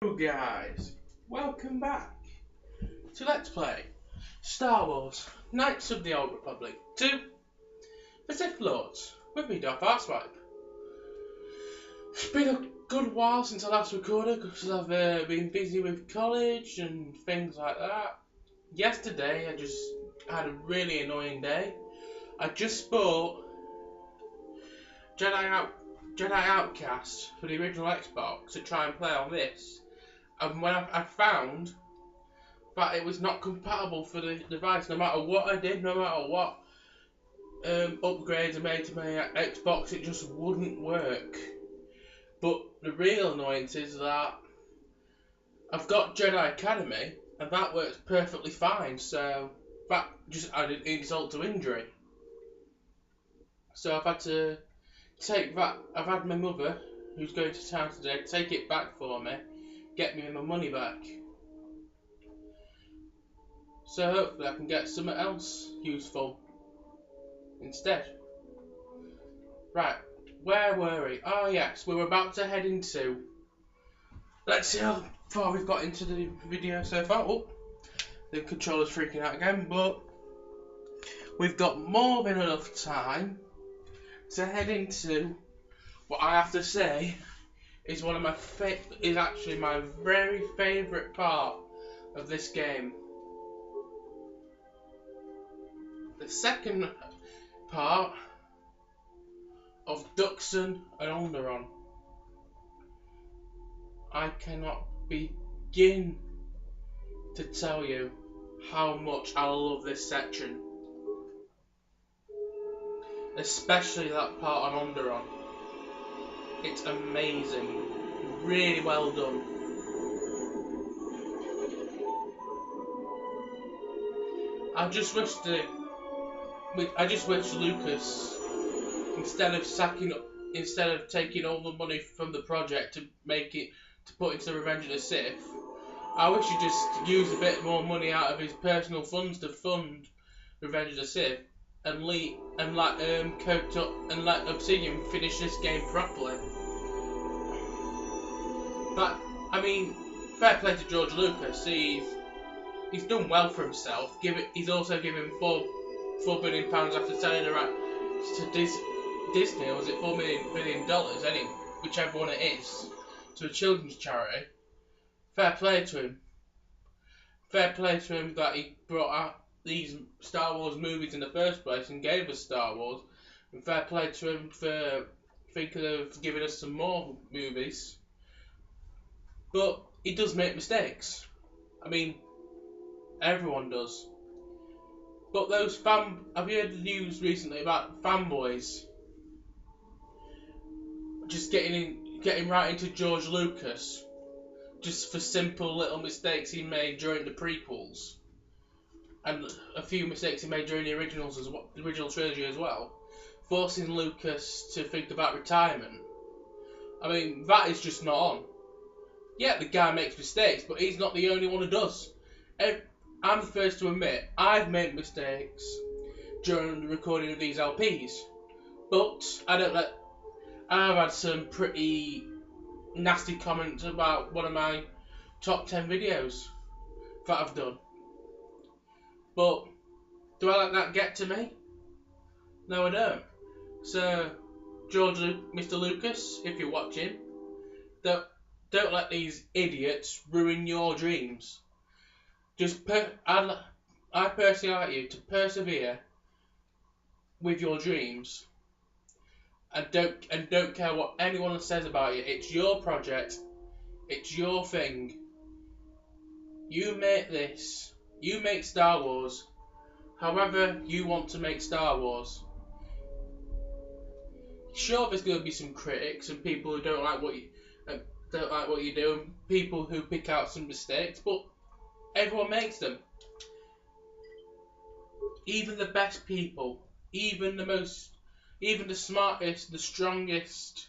Hello guys, welcome back to Let's Play Star Wars Knights of the Old Republic 2 The Sith Lords with me, Darth Arsewipe. It's been a good while since I last recorded because I've been busy with college and things like that. Yesterday I just had a really annoying day. I just bought Jedi Outcast for the original Xbox to try and play on this. And when I found that it was not compatible for the device, no matter what I did, no matter what upgrades I made to my Xbox, it just wouldn't work. But the real annoyance is that I've got Jedi Academy, and that works perfectly fine, so that just added insult to injury. So I've had to take that, I've had my mother, who's going to town today, take it back for me, get me my money back. So hopefully I can get something else useful instead. Right, where were we? Oh yes, we were about to head into... Let's see how far we've got into the video so far. Oh, the controller's freaking out again, but we've got more than enough time to head into what I have to say is one of my is actually my very favourite part of this game. The second part of Duxon and Alderaan. I cannot begin to tell you how much I love this section. Especially that part on Alderaan. It's amazing. Really well done. I just wish Lucas, instead of taking all the money from the project to put into Revenge of the Sith, I wish he just used a bit more money out of his personal funds to fund Revenge of the Sith and let kotor and let Obsidian finish this game properly. But I mean, fair play to George Lucas. He's done well for himself. He's also given £4 billion after selling the rights to Disney, or was it $4 billion? Anyway, whichever one it is, to a children's charity. Fair play to him. Fair play to him that he brought out these Star Wars movies in the first place and gave us Star Wars. And fair play to him for thinking of giving us some more movies. But he does make mistakes. I mean, everyone does. But have you heard the news recently about fanboys just getting right into George Lucas just for simple little mistakes he made during the prequels, and a few mistakes he made during the original trilogy as well, forcing Lucas to think about retirement? I mean, that is just not on. Yeah, the guy makes mistakes, but he's not the only one who does. I'm the first to admit I've made mistakes during the recording of these LPs, but I've had some pretty nasty comments about one of my top 10 videos that I've done. But do I let that get to me? No, I don't. So, Mr. Lucas, if you're watching, don't let these idiots ruin your dreams. I personally like you to persevere with your dreams, and don't care what anyone says about you. It's your project. It's your thing. You make this. You make Star Wars however you want to make Star Wars. Sure, there's going to be some critics and people who don't like what you do, and people who pick out some mistakes, but everyone makes them. Even the best people, even the smartest, the strongest,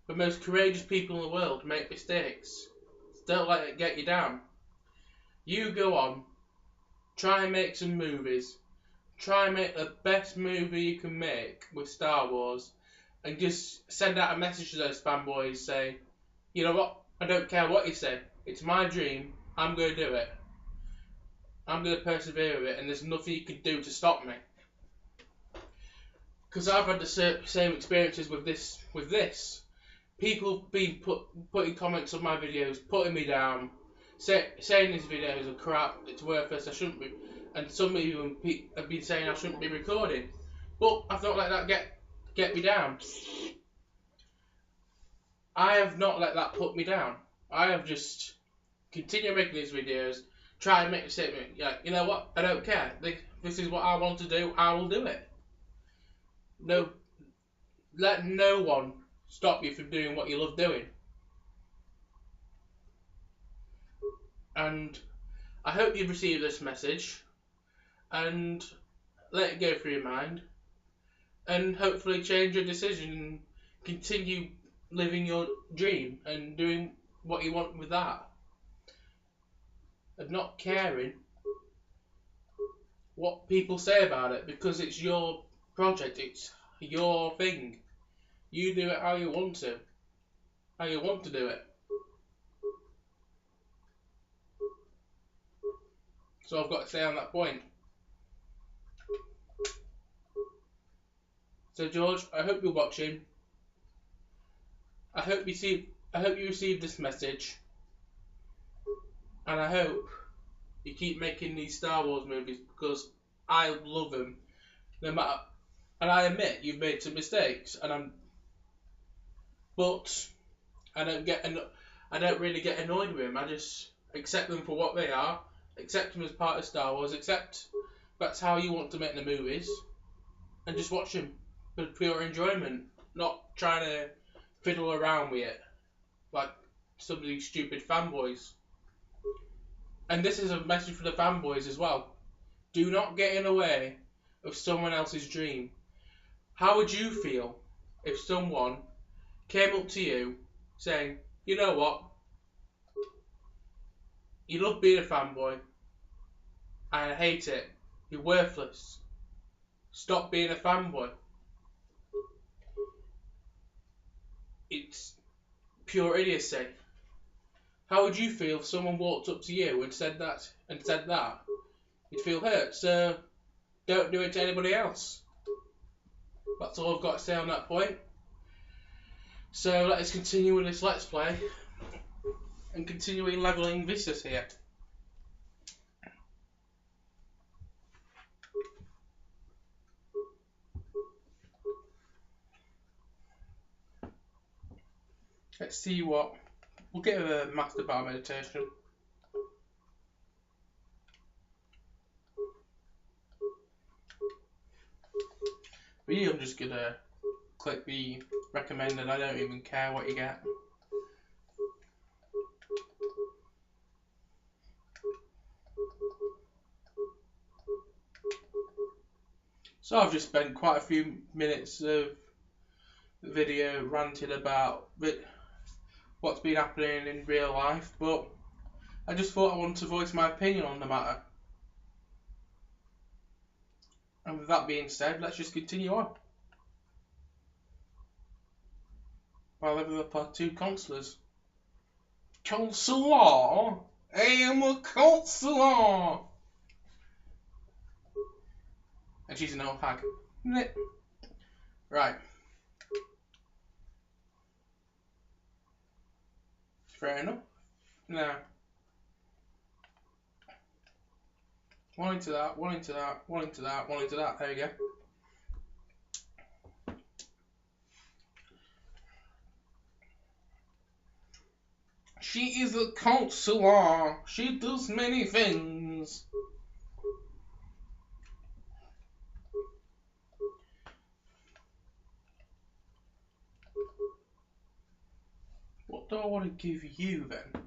the most courageous people in the world make mistakes. Don't let it get you down. You go on, try and make some movies, try and make the best movie you can make with Star Wars, and just send out a message to those fanboys saying, you know what, I don't care what you say, It's my dream. I'm going to do it. I'm going to persevere with it, and there's nothing you can do to stop me. Because I've had the same experiences with this. People been putting comments on my videos, putting me down, saying these videos are crap, it's worthless, I shouldn't be, and some even have been saying I shouldn't be recording. But I've not let that get me down. I have not let that put me down. I have just continued making these videos, try and make a statement. Yeah, you know what? I don't care. This is what I want to do. I will do it. No, let no one stop you from doing what you love doing. And I hope you've received this message and let it go through your mind and hopefully change your decision and continue living your dream and doing what you want with that. And not caring what people say about it, because it's your project, it's your thing. You do it how you want to do it. So I've got to say on that point. So George, I hope you're watching. I hope you received this message, and I hope you keep making these Star Wars movies because I love them. No matter, and I admit you've made some mistakes, but I don't really get annoyed with them. I just accept them for what they are, accept them as part of Star Wars, accept that's how you want to make the movies, and just watch them for pure enjoyment, not trying to fiddle around with it like some of these stupid fanboys. And this is a message for the fanboys as well. Do not get in the way of someone else's dream. How would you feel if someone came up to you saying, you know what, you love being a fanboy, and I hate it, you're worthless, stop being a fanboy. It's pure idiocy. How would you feel if someone walked up to you and said that? You'd feel hurt, so don't do it to anybody else. That's all I've got to say on that point. So let's continue with this Let's Play and continuing levelling vistas here. Let's see what... We'll get a Master Bar meditation. For you, I'm just going to click the recommended. I don't even care what you get. So I've just spent quite a few minutes of the video ranting about what's been happening in real life, but I just thought I wanted to voice my opinion on the matter. And with that being said, let's just continue on. I'll level up our two counsellors. Counsellor! I am a counsellor! And she's an old hag. Right. Fair enough. Now, one into that, one into that, one into that, one into that. There you go. She is a counsellor. She does many things. What do I want to give you then?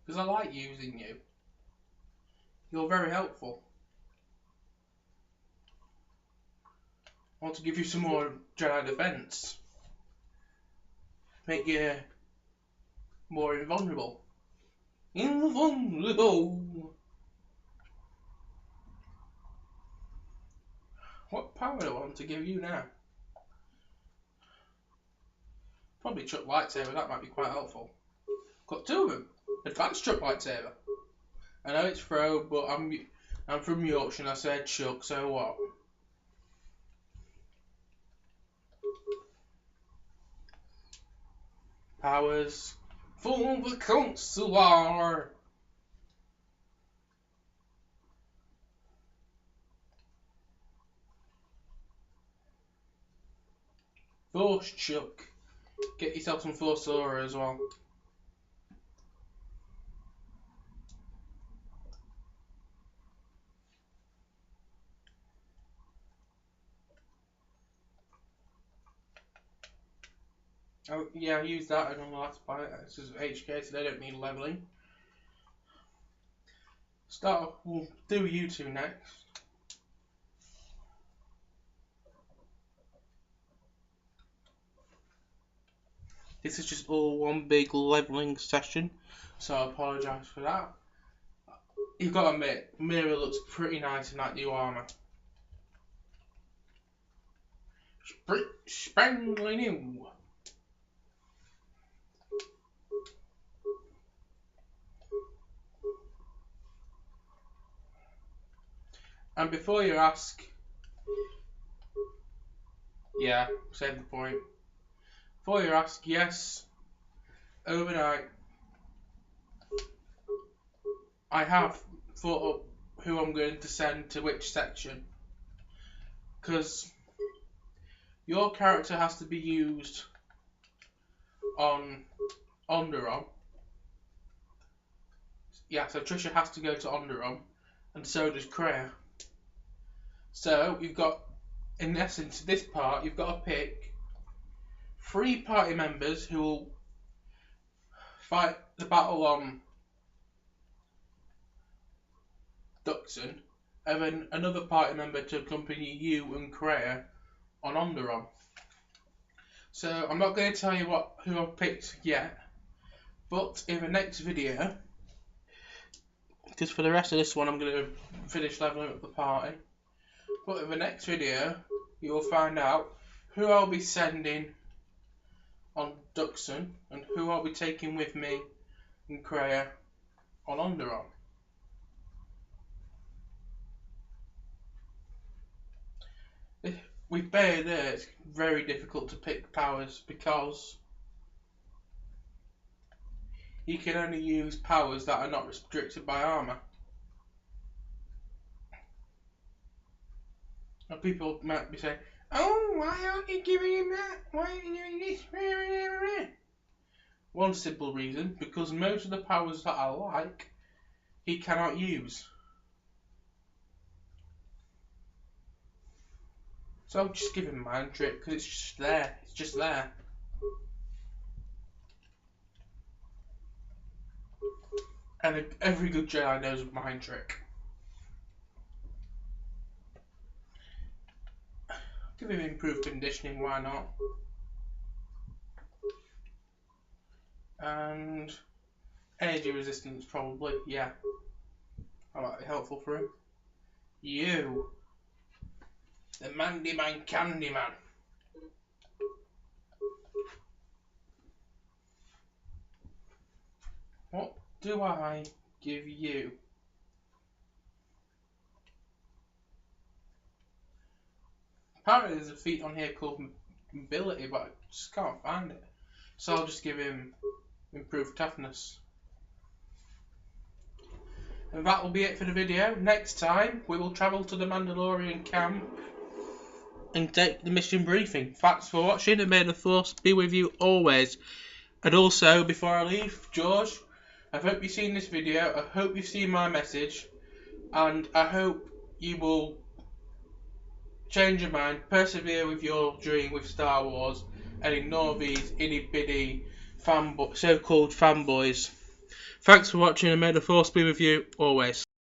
Because I like using you. You're very helpful. I want to give you some more Jedi defense. Make you more invulnerable. Invulnerable! What power do I want to give you now? Probably chuck lightsaber, that might be quite helpful. Got two of them. Advanced chuck lightsaber. I know it's throw, but I'm from Yorkshire and I said chuck, so what? Powers. For the consular. Force chuck. Get yourself some Force aura as well. Oh yeah, I used that on the last bite. This is HK, so they don't need leveling. We'll do you two next. This is just all one big leveling session, so I apologise for that. You've got to admit, Mira looks pretty nice in that new armour. Spangly new. And before you ask, yeah, save the point. Before you ask, yes, overnight, I have thought up who I'm going to send to which section. Because your character has to be used on Onderon. Yeah, so Trisha has to go to Onderon, and so does Kreia. So you've got, in essence, this part, you've got to pick 3 party members who will fight the battle on Duxon, and then another party member to accompany you and Kreia on Onderon. So I'm not going to tell you who I've picked yet, but in the next video, because for the rest of this one I'm going to finish leveling up the party, but in the next video you'll find out who I'll be sending on Duxon and who I'll be taking with me and Kreia on Onderon. With Bayer there, it's very difficult to pick powers because you can only use powers that are not restricted by armour. And people might be saying, oh, why aren't you giving him that? Why aren't you doing this? One simple reason, because most of the powers that I like, he cannot use. So I'll just give him Mind Trick, because it's just there. It's just there. And every good Jedi knows Mind Trick. Give him improved conditioning, why not? And energy resistance, probably, yeah. That might be helpful for him. You, the Mandy Man Candy Man. What do I give you? Apparently there's a feat on here called Mobility, but I just can't find it. So I'll just give him improved toughness. And that will be it for the video. Next time we will travel to the Mandalorian camp and take the mission briefing. Thanks for watching, and may the Force be with you always. And also, before I leave, George, I hope you've seen this video, I hope you've seen my message, and I hope you will change your mind, persevere with your dream with Star Wars, and ignore these itty-bitty so-called fanboys. Thanks for watching, and may the Force be with you always.